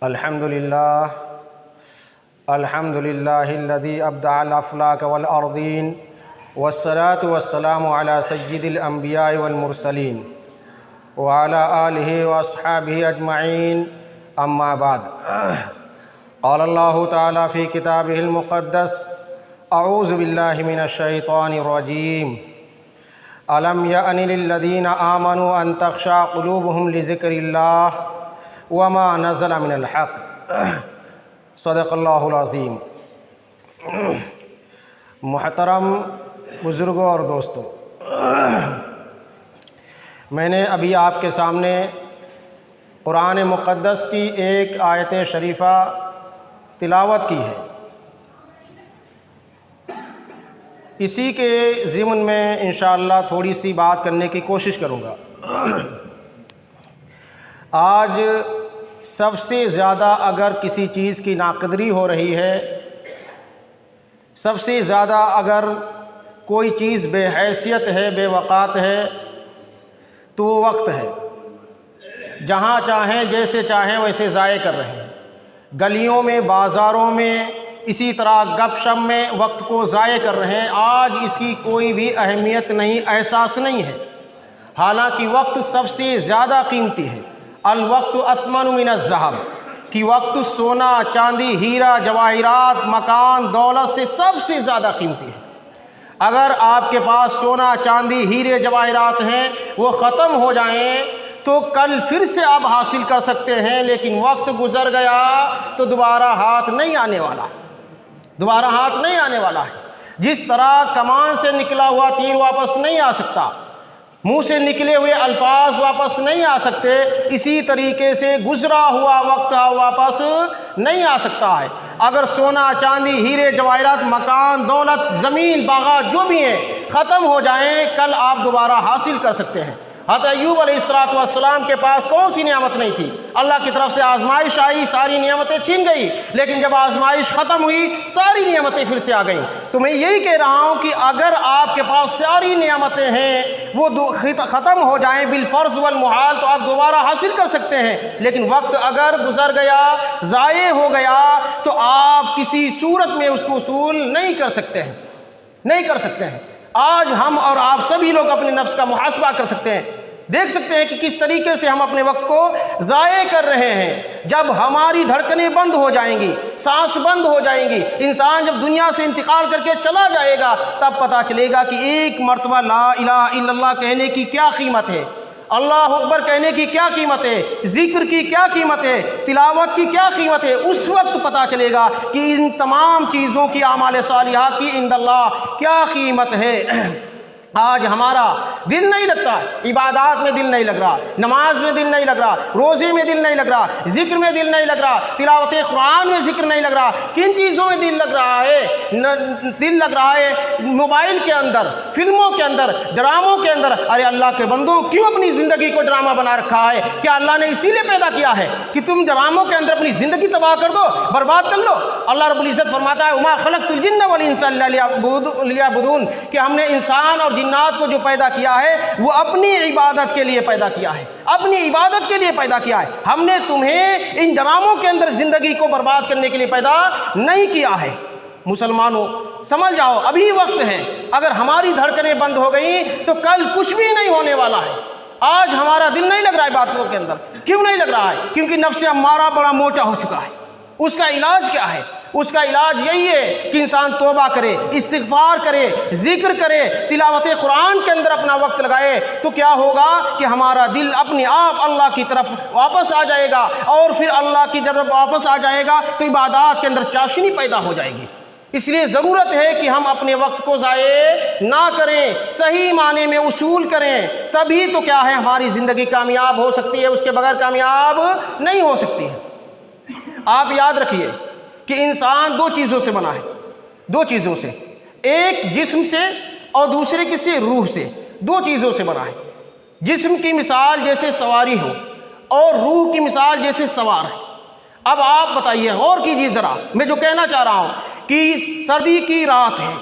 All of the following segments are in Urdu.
الحمد لله الذي أبدع الأفلاك والأرضين والصلاة والسلام على سيد الأنبياء والمرسلين وعلى آله وأصحابه أجمعين أما بعد قال الله تعالى في كتابه المقدس أعوذ بالله من الشيطان الرجيم ألم يأن للذين آمنوا أن تخشع قلوبهم لذكر الله وما نزل من الحق صدق اللہ العظیم۔ محترم بزرگوں اور دوستوں، میں نے ابھی آپ کے سامنے قرآن مقدس کی ایک آیت شریفہ تلاوت کی ہے۔ اسی کے ضمن میں انشاءاللہ تھوڑی سی بات کرنے کی کوشش کروں گا۔ آج سب سے زیادہ اگر کسی چیز کی ناقدری ہو رہی ہے، سب سے زیادہ اگر کوئی چیز بے حیثیت ہے، بے وقات ہے، تو وہ وقت ہے۔ جہاں چاہیں جیسے چاہیں ویسے ضائع کر رہے ہیں، گلیوں میں، بازاروں میں، اسی طرح گپ شپ میں وقت کو ضائع کر رہے ہیں۔ آج اس کی کوئی بھی اہمیت نہیں، احساس نہیں ہے، حالانکہ وقت سب سے زیادہ قیمتی ہے۔ الوقت اثمن من الذهب کہ وقت سونا، چاندی، ہیرا، جواہرات، مکان، دولت سے سب سے زیادہ قیمتی ہے۔ اگر آپ کے پاس سونا، چاندی، ہیرے، جواہرات ہیں، وہ ختم ہو جائیں تو کل پھر سے آپ حاصل کر سکتے ہیں، لیکن وقت گزر گیا تو دوبارہ ہاتھ نہیں آنے والا، دوبارہ ہاتھ نہیں آنے والا ہے۔ جس طرح کمان سے نکلا ہوا تیر واپس نہیں آ سکتا، منہ سے نکلے ہوئے الفاظ واپس نہیں آ سکتے، اسی طریقے سے گزرا ہوا وقت واپس نہیں آ سکتا ہے۔ اگر سونا، چاندی، ہیرے، جواہرات، مکان، دولت، زمین، باغات جو بھی ہیں ختم ہو جائیں، کل آپ دوبارہ حاصل کر سکتے ہیں۔ حضرت ایوب علیہ السلام کے پاس کون سی نعمت نہیں تھی؟ اللہ کی طرف سے آزمائش آئی، ساری نعمتیں چھن گئی، لیکن جب آزمائش ختم ہوئی ساری نعمتیں پھر سے آ گئیں۔ تو میں یہی کہہ رہا ہوں کہ اگر آپ کے پاس ساری نعمتیں ہیں، وہ ختم ہو جائیں بالفرض والمحال، تو آپ دوبارہ حاصل کر سکتے ہیں، لیکن وقت اگر گزر گیا، ضائع ہو گیا، تو آپ کسی صورت میں اس کو وصول نہیں کر سکتے ہیں، نہیں کر سکتے ہیں۔ آج ہم اور آپ سبھی لوگ اپنے نفس کا محاسبہ کر سکتے ہیں، دیکھ سکتے ہیں کہ کس طریقے سے ہم اپنے وقت کو ضائع کر رہے ہیں۔ جب ہماری دھڑکنیں بند ہو جائیں گی، سانس بند ہو جائیں گی، انسان جب دنیا سے انتقال کر کے چلا جائے گا، تب پتہ چلے گا کہ ایک مرتبہ لا الہ الا اللہ کہنے کی کیا قیمت ہے، اللہ اکبر کہنے کی کیا قیمت ہے، ذکر کی کیا قیمت ہے، تلاوت کی کیا قیمت ہے۔ اس وقت پتہ چلے گا کہ ان تمام چیزوں کی، اعمال صالحہ کی عند اللہ کیا قیمت ہے۔ آج ہمارا دل نہیں لگتا، عبادات میں دل نہیں لگ رہا، نماز میں دل نہیں لگ رہا، روزے میں دل نہیں لگ رہا، ذکر میں دل نہیں لگ رہا، تلاوت قرآن میں ذکر نہیں لگ رہا۔ کن چیزوں میں دل لگ رہا ہے؟ دل لگ رہا ہے موبائل کے اندر، فلموں کے اندر، ڈراموں کے اندر۔ ارے اللہ کے بندوں، کیوں اپنی زندگی کو ڈرامہ بنا رکھا ہے؟ کیا اللہ نے اسی لیے پیدا کیا ہے کہ تم ڈراموں کے اندر اپنی زندگی تباہ کر دو، برباد کر لو؟ اللہ رب العزت فرماتا ہے وما خلقت الجن والانس الا لیعبدون کہ ہم نے انسان اور جنات کو جو پیدا کیا ہے وہ اپنی عبادت کے لیے پیدا کیا ہے، اپنی عبادت کے لیے پیدا کیا ہے۔ ہم نے تمہیں ان ڈراموں کے اندر زندگی کو برباد کرنے کے لیے پیدا نہیں کیا ہے۔ مسلمانوں سمجھ جاؤ، ابھی وقت ہے۔ اگر ہماری دھڑکنیں بند ہو گئیں تو کل کچھ بھی نہیں ہونے والا ہے۔ آج ہمارا دل نہیں لگ رہا ہے باتوں کے اندر، کیوں نہیں لگ رہا ہے؟ کیونکہ نفس امارہ بڑا موٹا ہو چکا ہے۔ اس کا علاج کیا ہے؟ اس کا علاج یہی ہے کہ انسان توبہ کرے، استغفار کرے، ذکر کرے، تلاوت قرآن کے اندر اپنا وقت لگائے، تو کیا ہوگا کہ ہمارا دل اپنے آپ اللہ کی طرف واپس آ جائے گا، اور پھر اللہ کی جب واپس آ جائے گا تو عبادات کے اندر چاشنی پیدا ہو جائے گی۔ اس لیے ضرورت ہے کہ ہم اپنے وقت کو ضائع نہ کریں، صحیح معنی میں اصول کریں، تبھی تو کیا ہے ہماری زندگی کامیاب ہو سکتی ہے، اس کے بغیر کامیاب نہیں ہو سکتی ہے۔ آپ یاد رکھیے کہ انسان دو چیزوں سے بنا ہے، دو چیزوں سے، ایک جسم سے اور دوسرے کس سے؟ روح سے۔ دو چیزوں سے بنا ہے۔ جسم کی مثال جیسے سواری ہو اور روح کی مثال جیسے سوار ہے۔ اب آپ بتائیے، غور کیجیے ذرا، میں جو کہنا چاہ رہا ہوں کہ سردی کی رات ہے،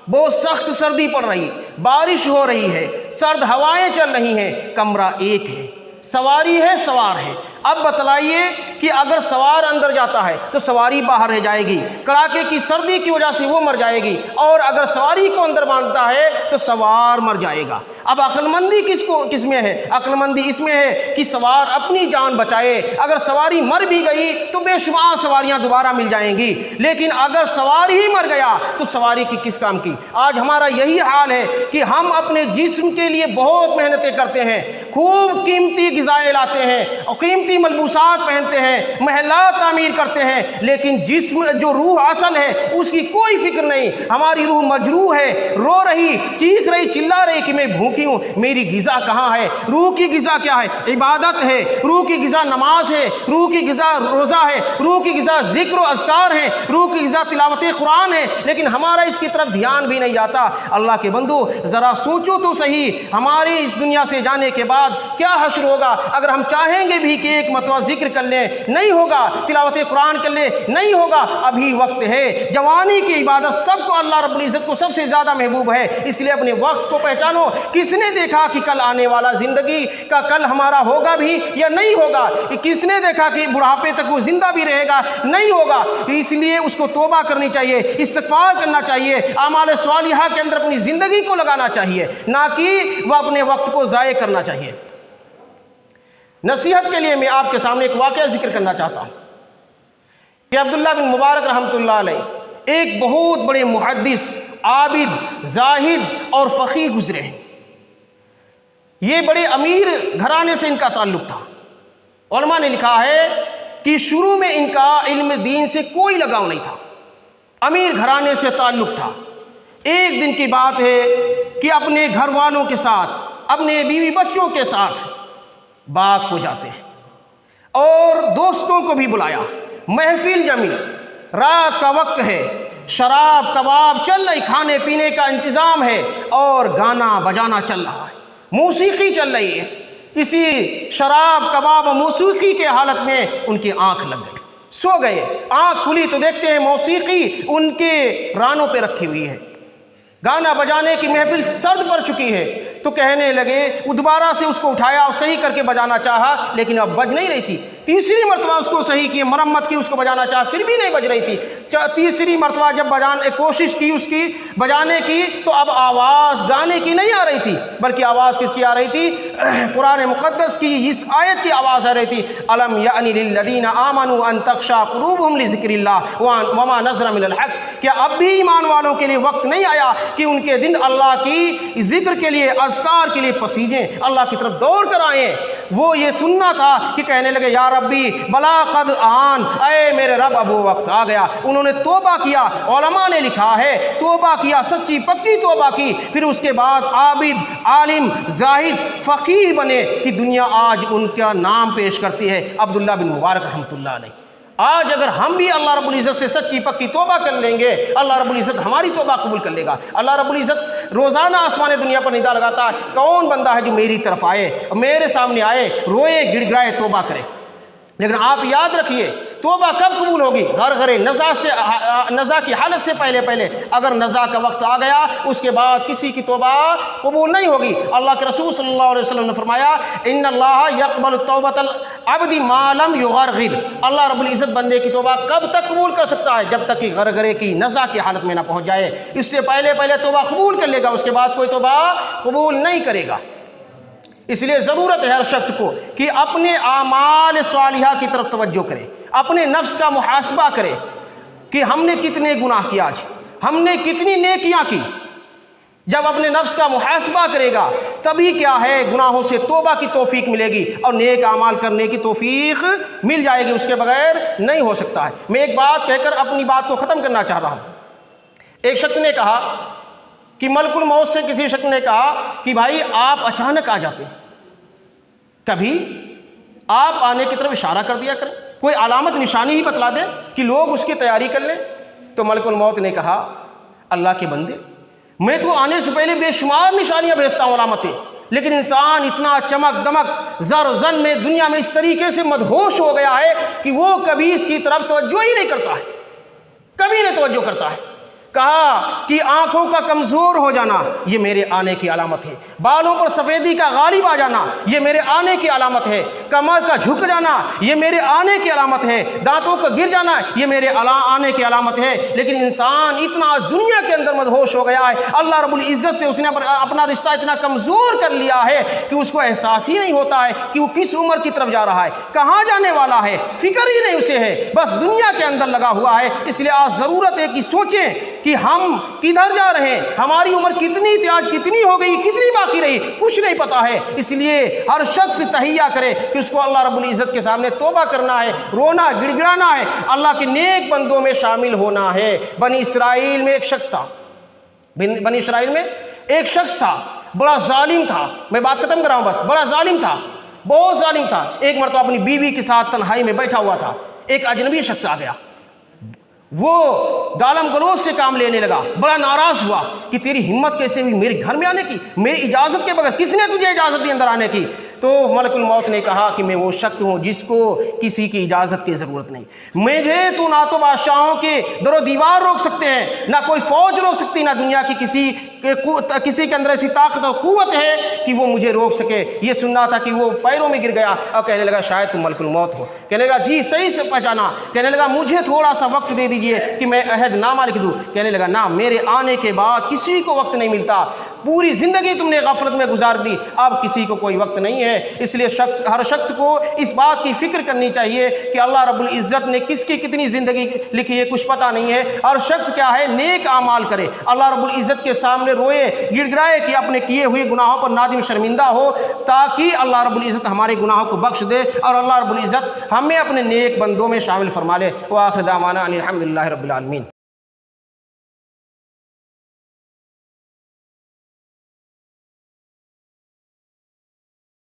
بہت سخت سردی پڑ رہی، بارش ہو رہی ہے، سرد ہوائیں چل رہی ہیں، کمرہ ایک ہے، سواری ہے، سوار ہے۔ اب بتلائیے کہ اگر سوار اندر جاتا ہے تو سواری باہر رہ جائے گی، کڑاکے کی سردی کی وجہ سے وہ مر جائے گی، اور اگر سواری کو اندر باندھتا ہے تو سوار مر جائے گا۔ اب عقل مندی کس میں ہے؟ عقل مندی اس میں ہے کہ سوار اپنی جان بچائے۔ اگر سواری مر بھی گئی تو بے شمار سواریاں دوبارہ مل جائیں گی، لیکن اگر سوار ہی مر گیا تو سواری کی کس کام کی؟ آج ہمارا یہی حال ہے کہ ہم اپنے جسم کے لیے بہت محنتیں کرتے ہیں، خوب قیمتی غذائیں لاتے ہیں اور قیمتی ملبوسات پہنتے ہیں، محلات تعمیر کرتے ہیں، لیکن جسم جو روح اصل ہے اس کی کوئی فکر نہیں۔ ہماری روح مجروح ہے، رو رہی، چیخ رہی، چلا رہی کہ میں بھوکی ہوں، میری غذا کہاں ہے؟ روح کی غذا کیا ہے؟ عبادت ہے، روح کی غذا نماز ہے، روح کی غذا روزہ ہے، روح کی غذا ذکر و اذکار ہے، روح کی غذا تلاوت قرآن ہے، لیکن ہمارا اس کی طرف دھیان بھی نہیں جاتا۔ اللہ کے بندو ذرا سوچو تو صحیح، ہمارے اس دنیا سے جانے کے بعد کیا حشر ہوگا؟ اگر ہم چاہیں گے بھی کہ ایک مرتبہ ذکر کر لیں، نہیں ہوگا، تلاوت قرآن کر لیں، نہیں ہوگا، ابھی وقت ہے۔ جوانی کی عبادت سب کو اللہ رب العزت کو سب سے زیادہ محبوب ہے، اس لیے اپنے وقت کو پہچانو۔ کس نے دیکھا کہ کل آنے والا زندگی کا کل ہمارا ہوگا بھی یا نہیں ہوگا؟ کس نے دیکھا کہ بڑھاپے تک وہ زندہ بھی رہے گا؟ نہیں ہوگا۔ اس لیے اس کو توبہ کرنی چاہیے، استغفار کرنا چاہیے، اعمال صالحہ کے اندر اپنی زندگی کو لگانا چاہیے، نہ کہ وہ اپنے وقت کو ضائع کرنا چاہیے۔ نصیحت کے لیے میں آپ کے سامنے ایک واقعہ ذکر کرنا چاہتا ہوں کہ عبداللہ بن مبارک رحمۃ اللہ علیہ ایک بہت بڑے محدث، عابد، زاہد اور فقیہ گزرے ہیں۔ یہ بڑے امیر گھرانے سے ان کا تعلق تھا۔ علماء نے لکھا ہے کہ شروع میں ان کا علم دین سے کوئی لگاؤ نہیں تھا، امیر گھرانے سے تعلق تھا۔ ایک دن کی بات ہے کہ اپنے گھر والوں کے ساتھ، اپنے بیوی بچوں کے ساتھ باغ کو جاتے ہیں اور دوستوں کو بھی بلایا، محفل جمی، رات کا وقت ہے، شراب کباب چل رہی، کھانے پینے کا انتظام ہے اور گانا بجانا چل رہا ہے، موسیقی چل رہی ہے۔ اسی شراب کباب اور موسیقی کے حالت میں ان کی آنکھ لگ گئی، سو گئے۔ آنکھ کھلی تو دیکھتے ہیں موسیقی ان کے رانوں پہ رکھی ہوئی ہے، گانا بجانے کی محفل سرد پڑ چکی ہے۔ تو کہنے لگے، وہ دوبارہ سے اس کو اٹھایا اور صحیح کر کے بجانا چاہا، لیکن اب بج نہیں رہی تھی۔ تیسری مرتبہ اس کو صحیح کی، مرمت کی، اس کو بجانا چاہا، پھر بھی نہیں بج رہی تھی۔ تیسری مرتبہ جب کوشش کی اس کی بجانے کی، تو اب آواز گانے کی نہیں آ رہی تھی، بلکہ آواز کس کی آ رہی تھی؟ قرآن مقدس کی اس آیت کی آواز آ رہی تھی، الم یعن للذین آمنوا ان تخشع قلوبہم لذکر اللہ وما نزل من الحق۔ کیا اب بھی ایمان والوں کے لیے وقت نہیں آیا کہ ان کے دن اللہ کی ذکر کے لیے، اذکار کے لیے پسیجیں، اللہ کی طرف دوڑ کر آئیں؟ وہ یہ سننا تھا کہ کہنے لگے، یا ربی بلا قد آن، اے میرے رب اب وہ وقت آ گیا۔ انہوں نے توبہ کیا، علماء نے لکھا ہے توبہ کیا، سچی پکی توبہ کی، پھر اس کے بعد عابد، عالم، زاہد، فقیہ بنے کہ دنیا آج ان کا نام پیش کرتی ہے، عبداللہ بن مبارک رحمۃ اللہ علیہ۔ آج اگر ہم بھی اللہ رب العزت سے سچی پکی توبہ کر لیں گے، اللہ رب العزت ہماری توبہ قبول کر لے گا۔ اللہ رب العزت روزانہ آسمان دنیا پر ندا لگاتا ہے، کون بندہ ہے جو میری طرف آئے، میرے سامنے آئے، روئے گڑ گڑائے توبہ کرے۔ لیکن آپ یاد رکھیے، توبہ کب قبول ہوگی؟ غرغرے نزا کی حالت سے پہلے۔ اگر نزا کا وقت آ گیا، اس کے بعد کسی کی توبہ قبول نہیں ہوگی۔ اللہ کے رسول صلی اللہ علیہ وسلم نے فرمایا، ان اللہ یقبل توبۃ العبد ما لم یغرغر۔ اللہ رب العزت بندے کی توبہ کب تک قبول کر سکتا ہے؟ جب تک کہ غرغرے کی نزا کی حالت میں نہ پہنچ جائے۔ اس سے پہلے توبہ قبول کر لے گا، اس کے بعد کوئی توبہ قبول نہیں کرے گا۔ اس لیے ضرورت ہے ہر شخص کو کہ اپنے اعمال صالحہ کی طرف توجہ کرے، اپنے نفس کا محاسبہ کرے کہ ہم نے کتنے گناہ کیا، آج ہم نے کتنی نیکیاں کی۔ جب اپنے نفس کا محاسبہ کرے گا تبھی کیا ہے، گناہوں سے توبہ کی توفیق ملے گی اور نیک اعمال کرنے کی توفیق مل جائے گی، اس کے بغیر نہیں ہو سکتا ہے۔ میں ایک بات کہہ کر اپنی بات کو ختم کرنا چاہ رہا ہوں۔ ایک شخص نے کہا کہ ملک الموت سے کسی شخص نے کہا کہ بھائی آپ اچانک آ جاتے ہیں، کبھی آپ آنے کی طرف اشارہ کر دیا کریں، کوئی علامت نشانی ہی بتلا دیں کہ لوگ اس کی تیاری کر لیں۔ تو ملک الموت نے کہا، اللہ کے بندے، میں تو آنے سے پہلے بے شمار نشانیاں بھیجتا ہوں، علامتیں، لیکن انسان اتنا چمک دمک زر و زن میں دنیا میں اس طریقے سے مدہوش ہو گیا ہے کہ وہ کبھی اس کی طرف توجہ ہی نہیں کرتا ہے، کبھی نہیں توجہ کرتا ہے۔ کہا کہ آنکھوں کا کمزور ہو جانا یہ میرے آنے کی علامت ہے، بالوں پر سفیدی کا غالب آ جانا یہ میرے آنے کی علامت ہے، کمر کا جھک جانا یہ میرے آنے کی علامت ہے، دانتوں کا گر جانا یہ میرے آنے کی علامت ہے۔ لیکن انسان اتنا دنیا کے اندر مدہوش ہو گیا ہے، اللہ رب العزت سے اس نے اپنا رشتہ اتنا کمزور کر لیا ہے کہ اس کو احساس ہی نہیں ہوتا ہے کہ وہ کس عمر کی طرف جا رہا ہے، کہاں جانے والا ہے، فکر ہی نہیں اسے ہے، بس دنیا کے اندر لگا ہوا ہے۔ اس لیے آج ضرورت ہے کہ سوچیں کہ ہم کدھر جا رہے ہیں، ہماری عمر کتنی تھی، آج کتنی ہو گئی، کتنی باقی رہی، کچھ نہیں پتا ہے۔ اس لیے ہر شخص تہیہ کرے کہ اس کو اللہ رب العزت کے سامنے توبہ کرنا ہے، رونا گڑ گڑانا ہے، اللہ کے نیک بندوں میں شامل ہونا ہے۔ بنی اسرائیل میں ایک شخص تھا، بنی اسرائیل میں ایک شخص تھا، بڑا ظالم تھا، میں بات ختم کر رہا ہوں بس، بڑا ظالم تھا، بہت ظالم تھا۔ ایک مرتبہ اپنی بیوی کے ساتھ تنہائی میں بیٹھا ہوا تھا، ایک اجنبی شخص آ گیا، وہ گالم گلوچ سے کام لینے لگا، بڑا ناراض ہوا کہ تیری ہمت کیسے ہوئی میرے گھر میں آنے کی، میری اجازت کے بغیر، کس نے تجھے اجازت دی اندر آنے کی؟ تو ملک الموت نے کہا کہ میں وہ شخص ہوں جس کو کسی کی اجازت کی ضرورت نہیں، مجھے تو نہ تو بادشاہوں کے در و دیوار روک سکتے ہیں، نہ کوئی فوج روک سکتی، نہ دنیا کی کسی کے اندر ایسی طاقت اور قوت ہے کہ وہ مجھے روک سکے۔ یہ سننا تھا کہ وہ پیروں میں گر گیا اور کہنے لگا شاید تم ملک الموت ہو۔ کہنے لگا جی صحیح سے پہچانا۔ کہنے لگا مجھے تھوڑا سا وقت دے دیجئے کہ میں عہد نامہ لکھ دوں۔ کہنے لگا نہ، میرے آنے کے بعد کسی کو وقت نہیں ملتا، پوری زندگی تم نے غفلت میں گزار دی، اب کسی کو کوئی وقت نہیں ہے۔ اس لیے ہر شخص کو اس بات کی فکر کرنی چاہیے کہ اللہ رب العزت نے کس کی کتنی زندگی لکھی ہے کچھ پتہ نہیں ہے۔ ہر شخص کیا ہے، نیک اعمال کرے، اللہ رب العزت کے سامنے روئے گڑ گڑائے کہ اپنے کیے ہوئے گناہوں پر نادم شرمندہ ہو، تاکہ اللہ رب العزت ہمارے گناہوں کو بخش دے اور اللہ رب العزت ہمیں اپنے نیک بندوں میں شامل فرما لے۔ وآخر دعوانا ان الحمد للہ رب العالمین۔